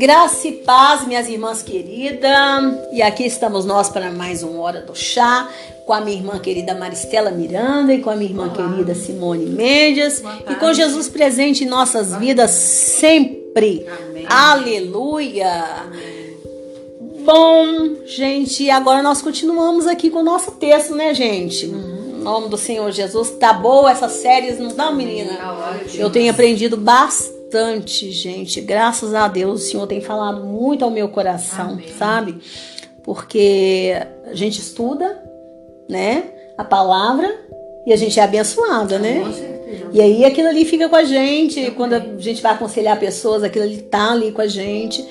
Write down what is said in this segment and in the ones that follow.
Graça e paz, minhas irmãs queridas. E aqui estamos nós para mais uma Hora do Chá, com a minha irmã querida Maristela Miranda e com a minha irmã querida Simone Mendes. E com Jesus presente em nossas vidas sempre. Amém. Aleluia. Bom, gente, agora nós continuamos aqui com o nosso texto, né, gente? Em nome do Senhor Jesus. Tá boa essas séries, não tá, menina? Eu tenho aprendido bastante, gente. Graças a Deus, o Senhor tem falado muito ao meu coração, sabe? Porque a gente estuda, né, a palavra e a gente é abençoada, né? E aí aquilo ali fica com a gente. Quando a gente vai aconselhar pessoas, aquilo ali tá ali com a gente.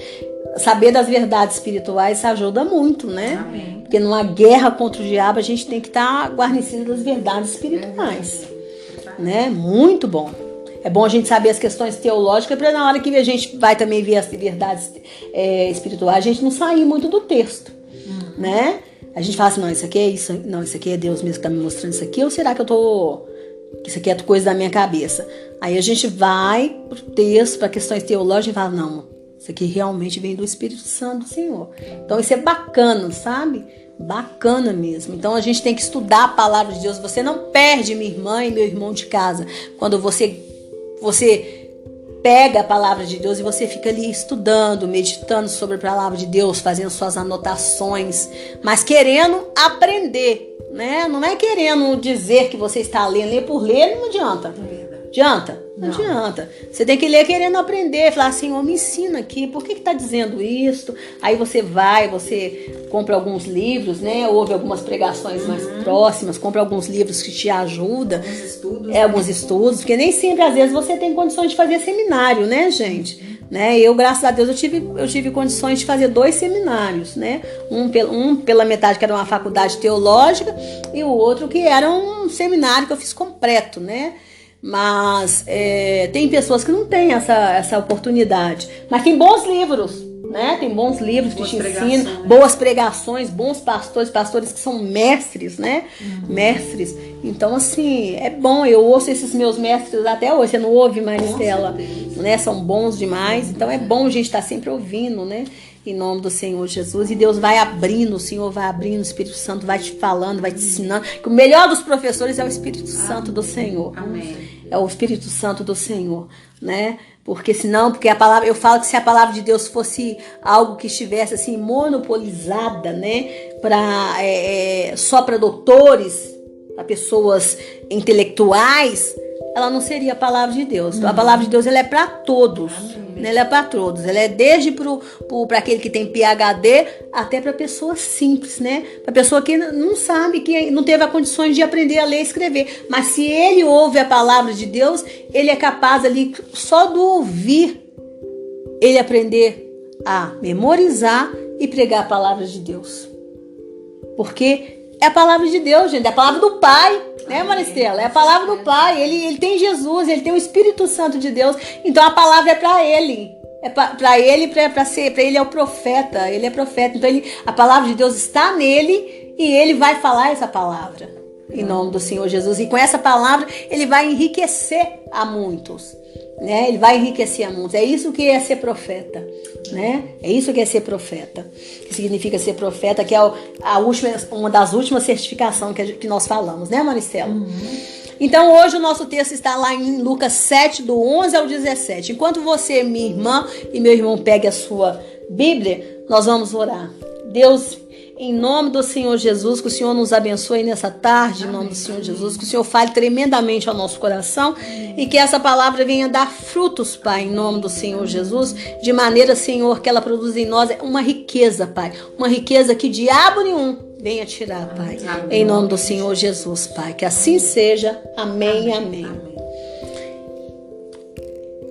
Saber das verdades espirituais ajuda muito, né? Amém. Porque numa guerra contra o diabo a gente tem que estar guarnecido das verdades espirituais, né? Muito bom. É bom a gente saber as questões teológicas para na hora que a gente vai também ver as verdades espirituais, a gente não sair muito do texto, né? A gente fala assim, não, isso aqui é isso, não, isso aqui é Deus mesmo que está me mostrando isso aqui, ou será que isso aqui é coisa da minha cabeça? Aí a gente vai pro texto, para questões teológicas e fala, não, isso aqui realmente vem do Espírito Santo do Senhor. Então isso é bacana, sabe? Bacana mesmo. Então a gente tem que estudar a palavra de Deus. Você não perde, minha irmã e meu irmão de casa, quando você pega a palavra de Deus e você fica ali estudando, meditando sobre a palavra de Deus, fazendo suas anotações, mas querendo aprender, né? Não é querendo dizer que você está lendo, ler por ler não adianta. Adianta? Não adianta. Você tem que ler querendo aprender, falar assim, me ensina aqui, por que está dizendo isso? Aí você compra alguns livros, né? Ouve algumas pregações mais próximas, compra alguns livros que te ajudam. Alguns estudos, porque nem sempre, às vezes, você tem condições de fazer seminário, né, gente? Né? Eu, graças a Deus, eu tive condições de fazer 2 seminários, né? Um pela metade que era uma faculdade teológica e o outro que era um seminário que eu fiz completo, né? Mas tem pessoas que não têm essa oportunidade. Mas tem bons livros, né? Tem bons livros que te ensinam, boas pregações, bons pastores que são mestres, né? Mestres. Então, assim, é bom. Eu ouço esses meus mestres até hoje. Você não ouve, Maristela? Né? São bons demais. Então, é bom a gente estar sempre ouvindo, né? Em nome do Senhor Jesus. E Deus vai abrindo, o Senhor vai abrindo, o Espírito Santo vai te falando, vai te ensinando. Que o melhor dos professores é o Espírito Santo do Senhor. Amém. É o Espírito Santo do Senhor, né? Porque a palavra, eu falo que se a palavra de Deus fosse algo que estivesse assim monopolizada, né? Só para doutores, para pessoas intelectuais, ela não seria a palavra de Deus. A palavra de Deus ela é para todos. Ela é para todos. Ela é desde para aquele que tem PhD até para pessoa simples, né? Para pessoa que não sabe, que não teve as condições de aprender a ler e escrever. Mas se ele ouve a palavra de Deus, ele é capaz ali, só do ouvir, ele aprender a memorizar e pregar a palavra de Deus. Porque é a palavra de Deus, gente. É a palavra do Pai. Né, Maristela? É a palavra do Pai. Ele tem Jesus, ele tem o Espírito Santo de Deus. Então a palavra é para ele. É para ele, para ele é o profeta. Ele é profeta. Então a palavra de Deus está nele e ele vai falar essa palavra. Em nome do Senhor Jesus. E com essa palavra ele vai enriquecer a muitos. Né? Ele vai enriquecer a muitos. É isso que é ser profeta. Né? É isso que é ser profeta. Que significa ser profeta, que é uma das últimas certificações que nós falamos, né, Maristela? Então hoje o nosso texto está lá em Lucas 7, do 11 ao 17. Enquanto você, minha irmã e meu irmão, pegue a sua Bíblia, nós vamos orar. Deus, em nome do Senhor Jesus, que o Senhor nos abençoe nessa tarde, em nome do Senhor Jesus, que o Senhor fale tremendamente ao nosso coração e que essa palavra venha dar frutos, Pai, em nome do Senhor Jesus, de maneira, Senhor, que ela produza em nós uma riqueza, Pai, uma riqueza que diabo nenhum venha tirar, Pai, em nome do Senhor Jesus, Pai, que assim seja, amém, amém.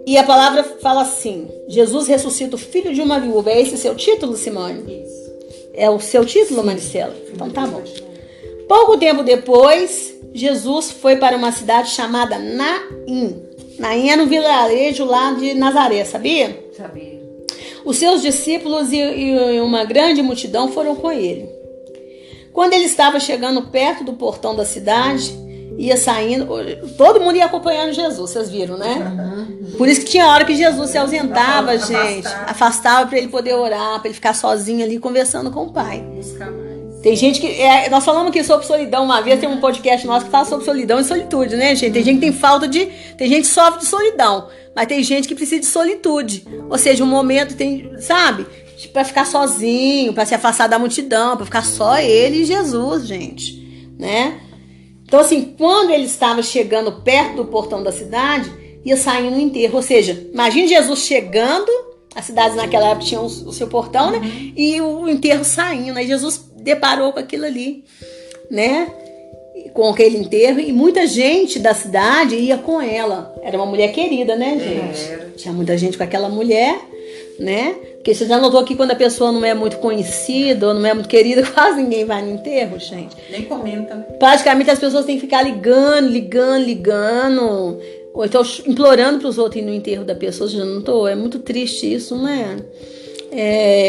E a palavra fala assim, Jesus ressuscita o filho de uma viúva. É esse o seu título, Simone? Isso. É o seu título, Maristela? Então tá bom. Pouco tempo depois, Jesus foi para uma cidade chamada Naim. Naim era um vilarejo lá de Nazaré, sabia? Sabia. Os seus discípulos e uma grande multidão foram com ele. Quando ele estava chegando perto do portão da cidade, ia saindo, todo mundo ia acompanhando Jesus, vocês viram, né? Por isso que tinha hora que Jesus se ausentava, gente, afastava para ele poder orar, para ele ficar sozinho ali conversando com o Pai. Tem gente que, nós falamos aqui sobre solidão uma vez, tem um podcast nosso que fala sobre solidão e solitude, né, gente? Tem gente que tem falta de, tem gente que sofre de solidão, mas tem gente que precisa de solitude, ou seja, um momento tem, sabe, para ficar sozinho, para se afastar da multidão, para ficar só ele e Jesus, gente, né? Então, assim, quando ele estava chegando perto do portão da cidade, ia saindo um enterro. Ou seja, imagine Jesus chegando, as cidades naquela época tinham o seu portão, né? E o enterro saindo. Aí Jesus deparou com aquilo ali, né? Com aquele enterro. E muita gente da cidade ia com ela. Era uma mulher querida, né, gente? Tinha muita gente com aquela mulher, né? Porque você já notou que quando a pessoa não é muito conhecida ou não é muito querida, quase ninguém vai no enterro, gente. Nem comenta, né? Praticamente as pessoas têm que ficar ligando. Ou então implorando para os outros ir no enterro da pessoa. Já não tô? É muito triste isso, não é?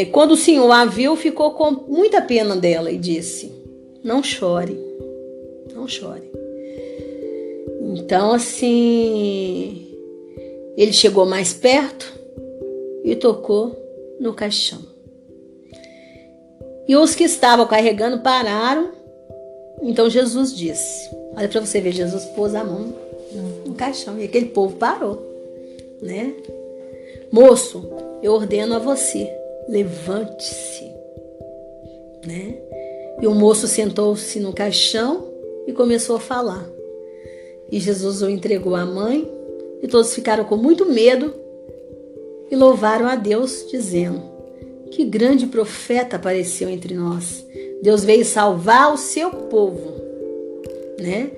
Quando o Senhor a viu, ficou com muita pena dela e disse: não chore, não chore. Então, assim, ele chegou mais perto e tocou no caixão. E os que estavam carregando pararam. Então Jesus disse, olha para você ver, Jesus pôs a mão no caixão e aquele povo parou, né? Moço, eu ordeno a você, levante-se, né? E o moço sentou-se no caixão e começou a falar. E Jesus o entregou à mãe e todos ficaram com muito medo e louvaram a Deus, dizendo: que grande profeta apareceu entre nós. Deus veio salvar o seu povo, né?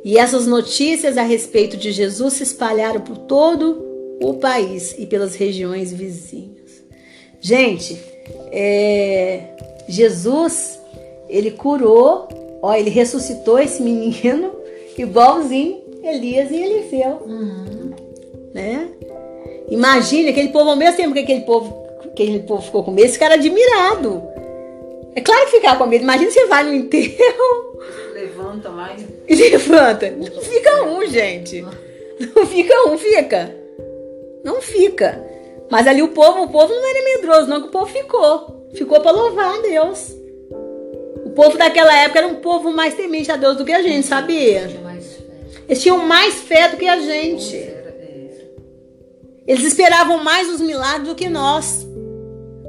E essas notícias a respeito de Jesus se espalharam por todo o país e pelas regiões vizinhas. Gente, Jesus, ele curou, ele ressuscitou esse menino igualzinho Elias e Eliseu, né? Imagine aquele povo, ao mesmo tempo que aquele povo ficou com medo, esse cara admirado. É claro que ficar com medo. Imagina você vai no enterro. Levanta lá e levanta. Não fica um, gente. Não fica um, fica. Não fica. Mas ali o povo não era medroso, não, que o povo ficou. Ficou para louvar a Deus. O povo daquela época era um povo mais temente a Deus do que a gente, sabia? Eles tinham mais fé do que a gente. Eles esperavam mais os milagres do que nós.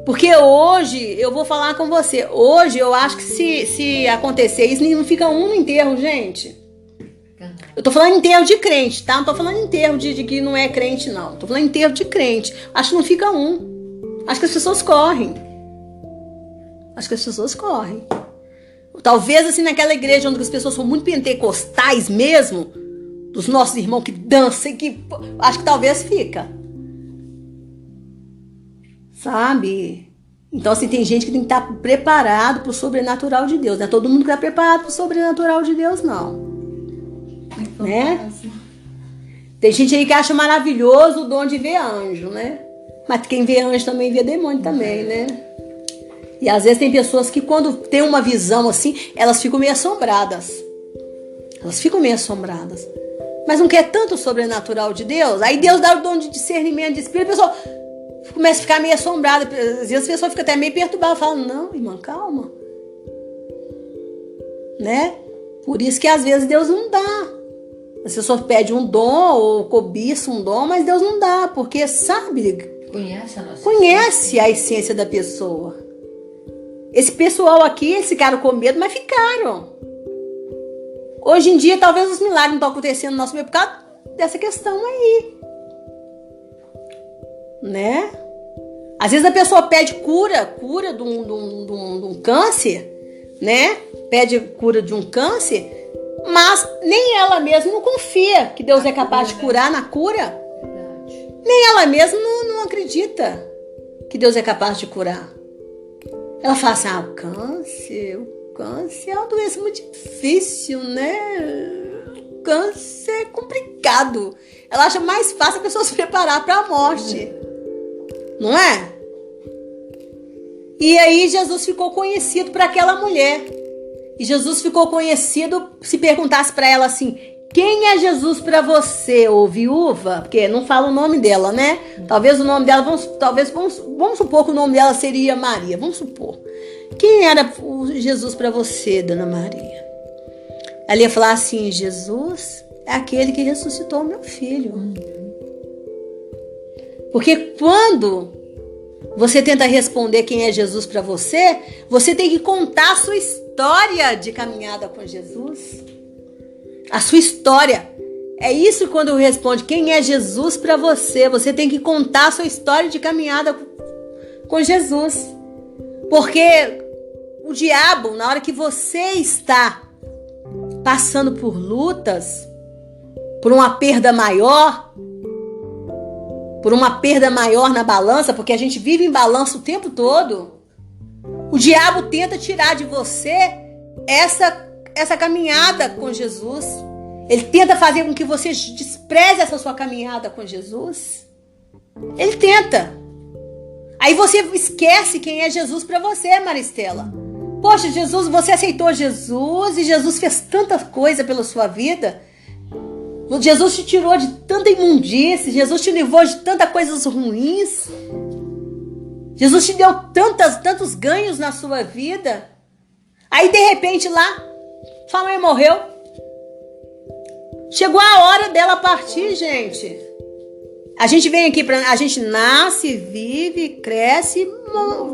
Porque hoje, eu vou falar com você, hoje eu acho que se acontecer isso, não fica um no enterro, gente. Eu tô falando enterro de crente, tá? Não tô falando enterro de que não é crente, não. Tô falando enterro de crente. Acho que não fica um. Acho que as pessoas correm. Talvez assim naquela igreja onde as pessoas são muito pentecostais mesmo, dos nossos irmãos que dançam, acho que talvez fica. Sabe? Então, assim, tem gente que tem que estar preparado para o sobrenatural de Deus. Não é todo mundo que está preparado para o sobrenatural de Deus, não. Né? Tem gente aí que acha maravilhoso o dom de ver anjo, né? Mas quem vê anjo também vê demônio também, né? E às vezes tem pessoas que quando tem uma visão assim, elas ficam meio assombradas. Mas não quer tanto o sobrenatural de Deus? Aí Deus dá o dom de discernimento de espírito, a pessoa começa a ficar meio assombrada. Às vezes a pessoa fica até meio perturbada. Fala, não, irmã, calma. Né? Por isso que às vezes Deus não dá. As pessoas pedem um dom ou cobiçam um dom, mas Deus não dá. Porque sabe, conhece a essência da pessoa. Esse pessoal aqui, eles ficaram com medo, mas ficaram. Hoje em dia, talvez os milagres não estão acontecendo no nosso meio por causa dessa questão aí. Né? Às vezes a pessoa pede cura de um câncer, né? Pede cura de um câncer, mas nem ela mesma não confia que Deus é capaz de curar na cura. Nem ela mesma não acredita que Deus é capaz de curar. Ela fala assim, o câncer é uma doença muito difícil, né? O câncer é complicado. Ela acha mais fácil a pessoa se preparar para a morte. Não é? E aí Jesus ficou conhecido para aquela mulher. E Jesus ficou conhecido, se perguntasse para ela assim, Quem é Jesus para você, ô viúva? Porque não fala o nome dela, né? Talvez o nome dela, vamos supor que o nome dela seria Maria. Vamos supor. Quem era o Jesus para você, dona Maria? Ela ia falar assim: Jesus é aquele que ressuscitou o meu filho. Porque quando você tenta responder quem é Jesus para você, você tem que contar a sua história de caminhada com Jesus. A sua história. É isso quando responde quem é Jesus para você. Você tem que contar a sua história de caminhada com Jesus. Porque o diabo, na hora que você está passando por lutas, por uma perda maior, na balança, porque a gente vive em balança o tempo todo, o diabo tenta tirar de você essa caminhada com Jesus. Ele tenta fazer com que você despreze essa sua caminhada com Jesus. Ele tenta. Aí você esquece quem é Jesus para você, Maristela. Poxa, Jesus, você aceitou Jesus e Jesus fez tanta coisa pela sua vida. Jesus te tirou de tanta imundície. Jesus te livrou de tantas coisas ruins. Jesus te deu tantos ganhos na sua vida. Aí de repente lá, sua mãe morreu. Chegou a hora dela partir, gente. A gente vem aqui, a gente nasce, vive, cresce,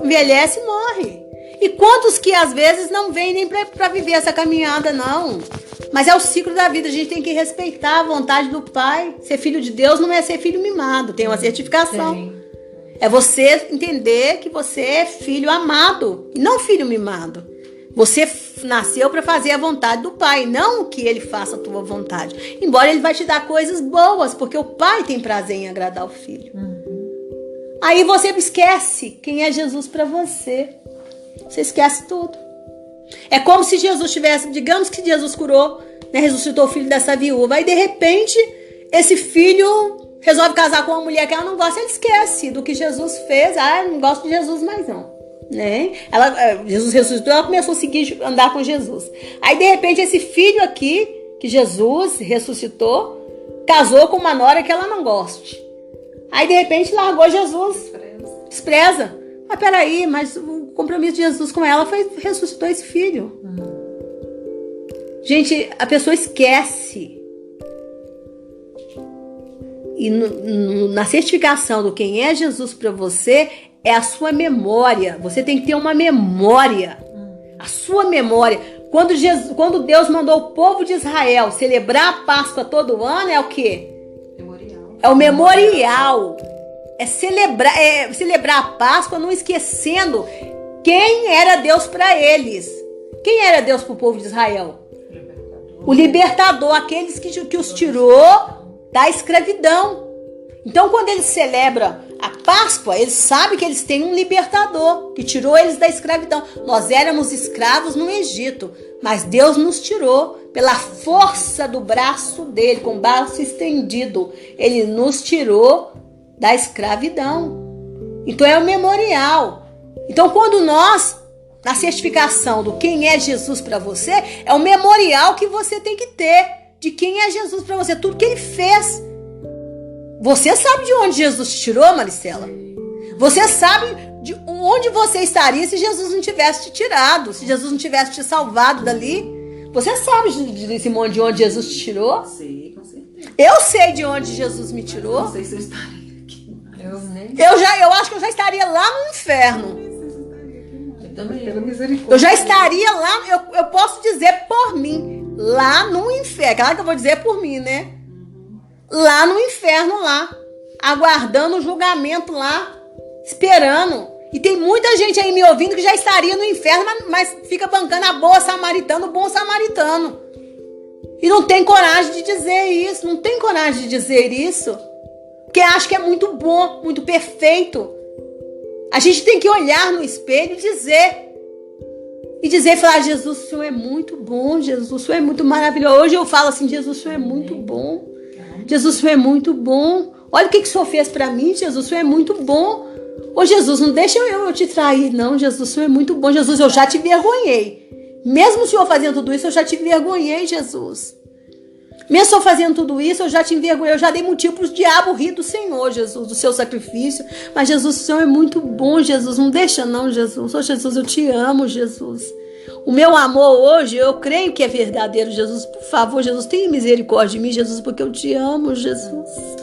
envelhece e morre. E quantos que às vezes não vêm nem para viver essa caminhada, não. Mas é o ciclo da vida, a gente tem que respeitar a vontade do Pai. Ser filho de Deus não é ser filho mimado, tem uma certificação. Sim. É você entender que você é filho amado, e não filho mimado. Você nasceu para fazer a vontade do Pai, não que Ele faça a tua vontade. Embora Ele vai te dar coisas boas, porque o Pai tem prazer em agradar o Filho. Aí você esquece quem é Jesus para você. Você esquece tudo. É como se Jesus tivesse, digamos que Jesus curou, né, ressuscitou o filho dessa viúva. Aí de repente, esse filho resolve casar com uma mulher que ela não gosta, ele esquece do que Jesus fez. Ah, eu não gosto de Jesus mais não. Né? Jesus ressuscitou, ela começou a andar com Jesus. Aí de repente esse filho aqui, que Jesus ressuscitou, casou com uma nora que ela não goste. Aí de repente largou Jesus. Despreza. Mas peraí, mas o compromisso de Jesus com ela ressuscitou esse filho. Gente, a pessoa esquece. E na certificação do quem é Jesus para você, é a sua memória. Você tem que ter uma memória. A sua memória. Quando Deus mandou o povo de Israel celebrar a Páscoa todo ano, é o quê? Memorial. É o memorial. É celebrar a Páscoa não esquecendo quem era Deus para eles. Quem era Deus para o povo de Israel? O libertador, aqueles que os tirou da escravidão. Então, quando eles celebram a Páscoa, eles sabem que eles têm um libertador que tirou eles da escravidão. Nós éramos escravos no Egito, mas Deus nos tirou pela força do braço dele, com o braço estendido. Ele nos tirou da escravidão. Então é o memorial. Então quando nós, na certificação do quem é Jesus para você, é o memorial que você tem que ter de quem é Jesus para você, tudo que ele fez. Você sabe de onde Jesus te tirou, Maricela? Você sabe de onde você estaria se Jesus não tivesse te tirado, se Jesus não tivesse te salvado dali? Você sabe, Simone, de onde Jesus te tirou? Sei, com certeza. Eu sei de onde Jesus me tirou. Não sei se eu estaria. Eu acho que eu já estaria lá no inferno. Eu também, pela misericórdia. Eu já estaria lá, eu posso dizer por mim, lá no inferno. Claro que eu vou dizer por mim, né? Lá no inferno, lá, aguardando o julgamento lá, esperando. E tem muita gente aí me ouvindo que já estaria no inferno, mas fica bancando a boa samaritana, o bom samaritano. E não tem coragem de dizer isso, não tem coragem de dizer isso. Porque acha que é muito bom, muito perfeito. A gente tem que olhar no espelho e dizer, falar: Jesus, o Senhor é muito bom, Jesus, o Senhor é muito maravilhoso. Hoje eu falo assim: Jesus, o Senhor é muito bom. Jesus, o Senhor é muito bom. Olha o que o Senhor fez para mim, Jesus, o Senhor é muito bom. Ô Jesus, não deixa eu te trair, não. Jesus, o Senhor é muito bom. Jesus, eu já te vergonhei. Mesmo o Senhor fazendo tudo isso, eu já te vergonhei, Jesus. Mesmo só fazendo tudo isso, eu já te envergonhei, eu já dei motivo para o diabo rir do Senhor, Jesus, do seu sacrifício. Mas, Jesus, o Senhor é muito bom, Jesus. Não deixa não, Jesus. Oh, Jesus, eu te amo, Jesus. O meu amor hoje, eu creio que é verdadeiro, Jesus. Por favor, Jesus, tenha misericórdia de mim, Jesus, porque eu te amo, Jesus.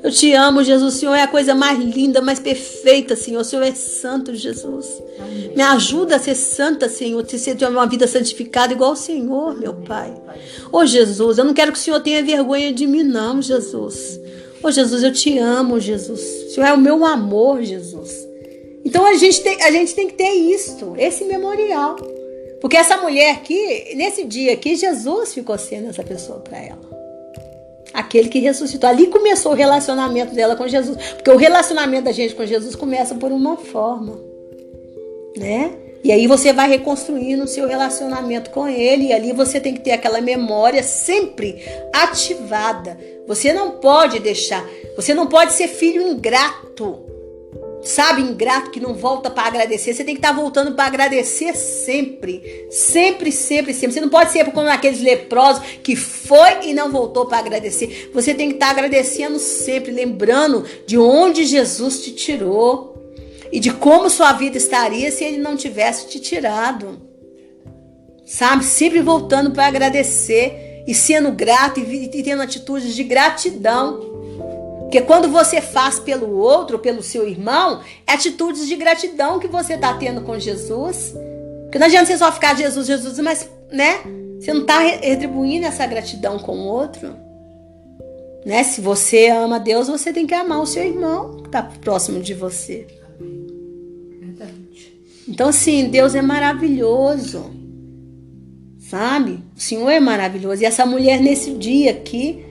Eu te amo, Jesus. O Senhor é a coisa mais linda, mais perfeita, Senhor. O Senhor é santo, Jesus. Amém. Me ajuda a ser santa, Senhor. A ter uma vida santificada igual ao Senhor, amém, meu Pai. Ô, Jesus, eu não quero que o Senhor tenha vergonha de mim, não, Jesus. Ô, Jesus, eu te amo, Jesus. O Senhor é o meu amor, Jesus. Então a gente tem que ter isso, esse memorial. Porque essa mulher aqui, nesse dia aqui, Jesus ficou sendo essa pessoa para ela. Aquele que ressuscitou. Ali começou o relacionamento dela com Jesus. Porque o relacionamento da gente com Jesus começa por uma forma, né? E aí você vai reconstruindo o seu relacionamento com Ele. E ali você tem que ter aquela memória sempre ativada. Você não pode deixar. Você não pode ser filho ingrato. Sabe, ingrato que não volta para agradecer. Você tem que estar voltando para agradecer sempre. Sempre, sempre, sempre. Você não pode ser como aqueles leprosos que foi e não voltou para agradecer. Você tem que estar agradecendo sempre, lembrando de onde Jesus te tirou e de como sua vida estaria se Ele não tivesse te tirado. Sabe, sempre voltando para agradecer e sendo grato e tendo atitudes de gratidão. Porque quando você faz pelo outro, pelo seu irmão, é atitudes de gratidão que você está tendo com Jesus. Porque não adianta você só ficar Jesus, Jesus, mas, né? Você não está retribuindo essa gratidão com o outro. Né? Se você ama Deus, você tem que amar o seu irmão que está próximo de você. Verdade. Então, assim, Deus é maravilhoso. Sabe? O Senhor é maravilhoso. E essa mulher, nesse dia aqui,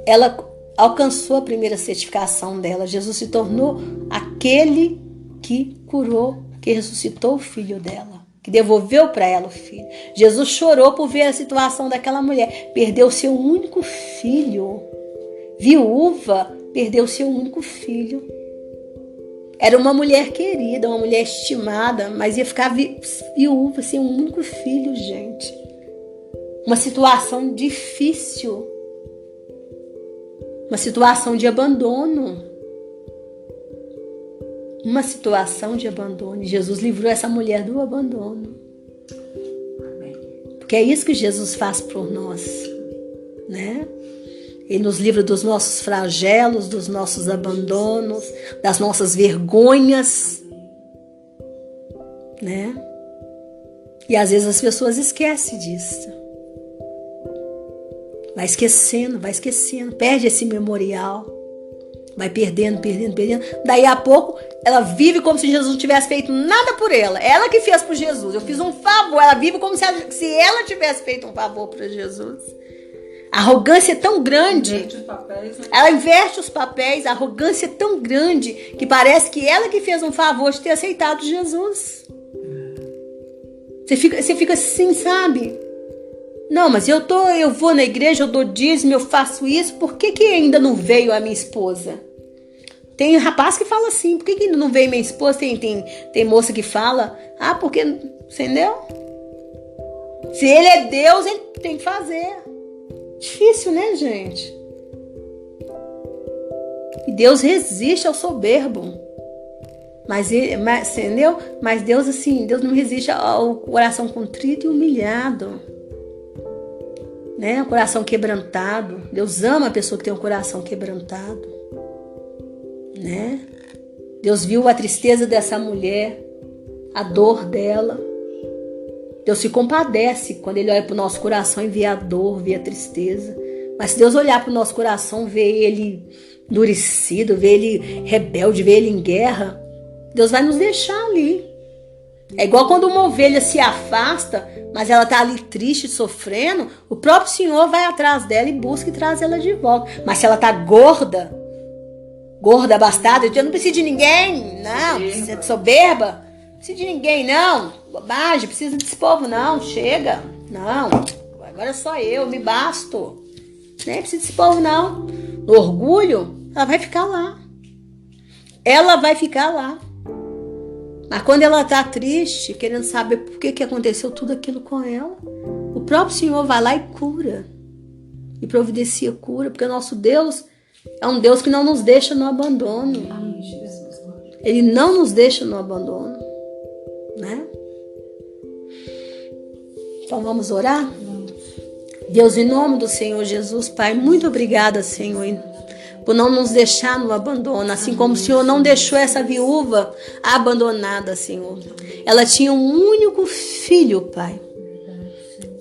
ela alcançou a primeira certificação dela. Jesus se tornou aquele que curou, que ressuscitou o filho dela, que devolveu para ela o filho. Jesus chorou por ver a situação daquela mulher. Perdeu seu único filho. Viúva, perdeu seu único filho. Era uma mulher querida, uma mulher estimada, mas ia ficar viúva sem um único filho, gente. Uma situação difícil. Uma situação de abandono. Uma situação de abandono. E Jesus livrou essa mulher do abandono. Porque é isso que Jesus faz por nós, né? Ele nos livra dos nossos flagelos, dos nossos abandonos, das nossas vergonhas, né? E às vezes as pessoas esquecem disso. Vai esquecendo, perde esse memorial, vai perdendo. Daí a pouco, ela vive como se Jesus não tivesse feito nada por ela. Ela que fez por Jesus, eu fiz um favor, ela vive como se ela tivesse feito um favor para Jesus. A arrogância é tão grande, ela inverte os papéis, a arrogância é tão grande, que parece que ela que fez um favor de ter aceitado Jesus. Você fica assim, sabe? Não, mas eu vou na igreja, eu dou dízimo, eu faço isso, por que ainda não veio a minha esposa? Tem rapaz que fala assim, por que ainda não veio minha esposa? Tem moça que fala, porque, entendeu? Se ele é Deus, ele tem que fazer. Difícil, né, gente? E Deus resiste ao soberbo. Mas entendeu? Mas Deus, assim, Deus não resiste ao coração contrito e humilhado. Né? Um coração quebrantado. Deus ama a pessoa que tem um coração quebrantado, né? Deus viu a tristeza dessa mulher, a dor dela. Deus se compadece quando Ele olha para o nosso coração e vê a dor, vê a tristeza. Mas se Deus olhar para o nosso coração, vê ele endurecido, vê ele rebelde, vê ele em guerra, Deus vai nos deixar ali. É igual quando uma ovelha se afasta, mas ela está ali triste, sofrendo, o próprio Senhor vai atrás dela e busca e traz ela de volta. Mas se ela está gorda, abastada, eu não preciso de ninguém, não, precisa de soberba, não precisa de ninguém, não, bobagem, precisa desse povo, não, chega, não, agora só eu, me basto, nem precisa desse povo, não. No orgulho, ela vai ficar lá. Mas quando ela está triste, querendo saber por que aconteceu tudo aquilo com ela, o próprio Senhor vai lá e cura. e providencia cura, porque o nosso Deus é um Deus que não nos deixa no abandono. Amém, Jesus. Ele não nos deixa no abandono, né? Então vamos orar? Deus, em nome do Senhor Jesus, Pai, muito obrigada, Senhor, por não nos deixar no abandono, assim como o Senhor não deixou essa viúva abandonada, Senhor. Ela tinha um único filho, Pai,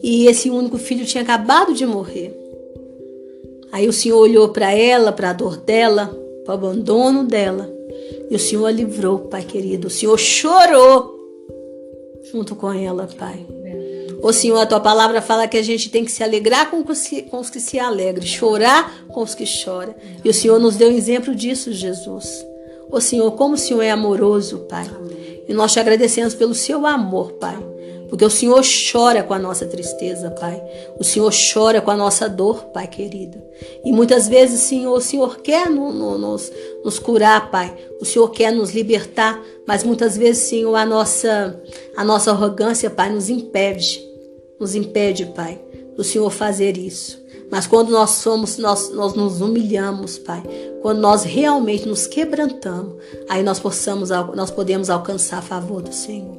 e esse único filho tinha acabado de morrer. Aí o Senhor olhou para ela, para a dor dela, para o abandono dela, e o Senhor a livrou, Pai querido. O Senhor chorou junto com ela, Pai. Ô Senhor, a Tua palavra fala que a gente tem que se alegrar com os que se alegram, chorar com os que choram. E o Senhor nos deu exemplo disso, Jesus. Ô Senhor, como o Senhor é amoroso, Pai. E nós te agradecemos pelo Seu amor, Pai. Porque o Senhor chora com a nossa tristeza, Pai. O Senhor chora com a nossa dor, Pai querido. E muitas vezes, Senhor, o Senhor quer nos curar, Pai. O Senhor quer nos libertar. Mas muitas vezes, Senhor, a nossa arrogância, Pai, nos impede. Nos impede, Pai, do Senhor fazer isso. Mas quando nós nos humilhamos, Pai, quando nós realmente nos quebrantamos, aí nós podemos alcançar a favor do Senhor.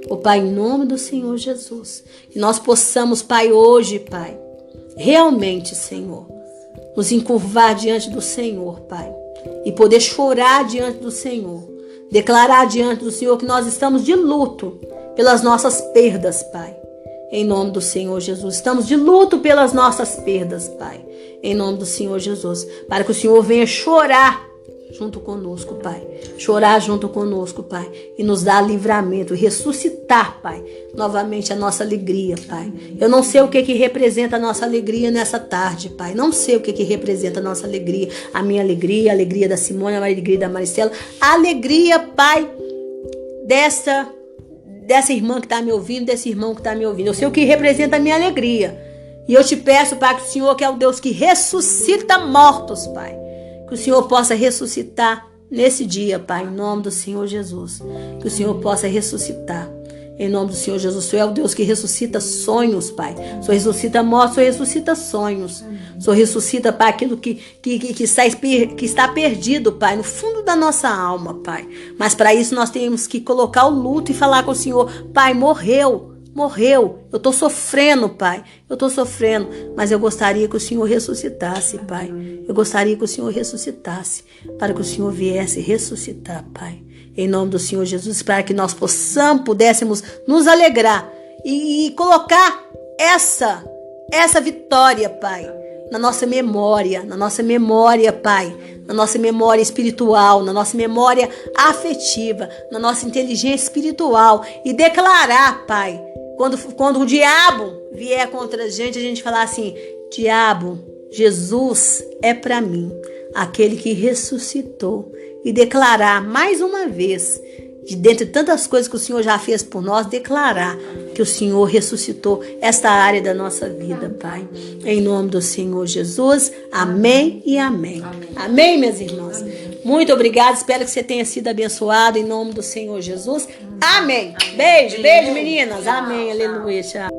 Ô Pai, em nome do Senhor Jesus, que nós possamos, Pai, hoje, Pai, realmente, Senhor, nos encurvar diante do Senhor, Pai, e poder chorar diante do Senhor, declarar diante do Senhor que nós estamos de luto pelas nossas perdas, Pai. Em nome do Senhor Jesus. Estamos de luto pelas nossas perdas, Pai. Em nome do Senhor Jesus. Para que o Senhor venha chorar junto conosco, Pai. Chorar junto conosco, Pai. E nos dar livramento. Ressuscitar, Pai, novamente a nossa alegria, Pai. Eu não sei o que representa a nossa alegria nessa tarde, Pai. Não sei o que representa a nossa alegria. A minha alegria, a alegria da Simone, a alegria da Maricela. A alegria, Pai, dessa irmã que está me ouvindo, desse irmão que está me ouvindo. Eu sei o que representa a minha alegria. E eu te peço, Pai, que o Senhor, que é o Deus que ressuscita mortos, Pai, que o Senhor possa ressuscitar nesse dia, Pai, em nome do Senhor Jesus. Que o Senhor possa ressuscitar. Em nome do Senhor Jesus. O Senhor é o Deus que ressuscita sonhos, Pai. O Senhor ressuscita mortos, o Senhor ressuscita sonhos. O Senhor ressuscita, Pai, aquilo que está perdido, Pai, no fundo da nossa alma, Pai. Mas para isso nós temos que colocar o luto e falar com o Senhor. Pai, morreu. Eu estou sofrendo, Pai. Eu estou sofrendo. Mas eu gostaria que o Senhor ressuscitasse, Pai. Eu gostaria que o Senhor ressuscitasse. Para que o Senhor viesse ressuscitar, Pai. Em nome do Senhor Jesus, para que nós pudéssemos nos alegrar e colocar essa vitória, Pai, na nossa memória, Pai, na nossa memória espiritual, na nossa memória afetiva, na nossa inteligência espiritual e declarar, Pai, quando o diabo vier contra a gente falar assim: diabo, Jesus é para mim, aquele que ressuscitou. E declarar mais uma vez, de dentre tantas coisas que o Senhor já fez por nós, declarar que o Senhor ressuscitou esta área da nossa vida, Pai. Em nome do Senhor Jesus, amém e amém. Amém, minhas irmãs? Amém. Muito obrigada, espero que você tenha sido abençoado em nome do Senhor Jesus. Amém. Beijo, meninas. Amém, aleluia, tchau.